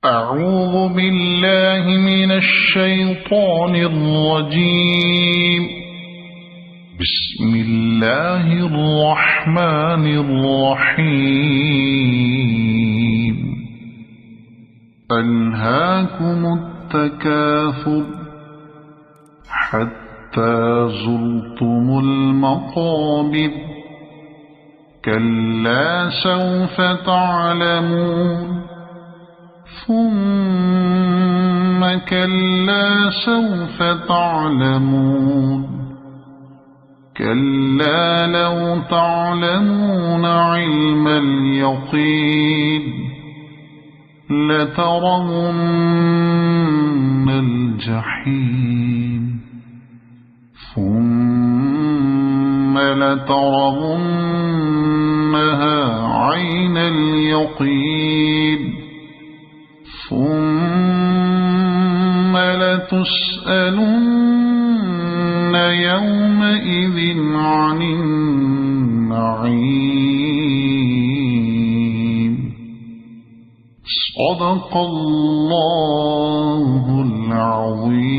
أعوذ بالله من الشيطان الرجيم. بسم الله الرحمن الرحيم. ألهاكم التكاثر حتى زرتم المقابر كلا سوف تعلمون ثم كلا سوف تعلمون كلا لو تعلمون علم اليقين لترون الجحيم ثم لترونها عين اليقين ثم لتسألن يومئذ عن النعيم. صدق الله العظيم.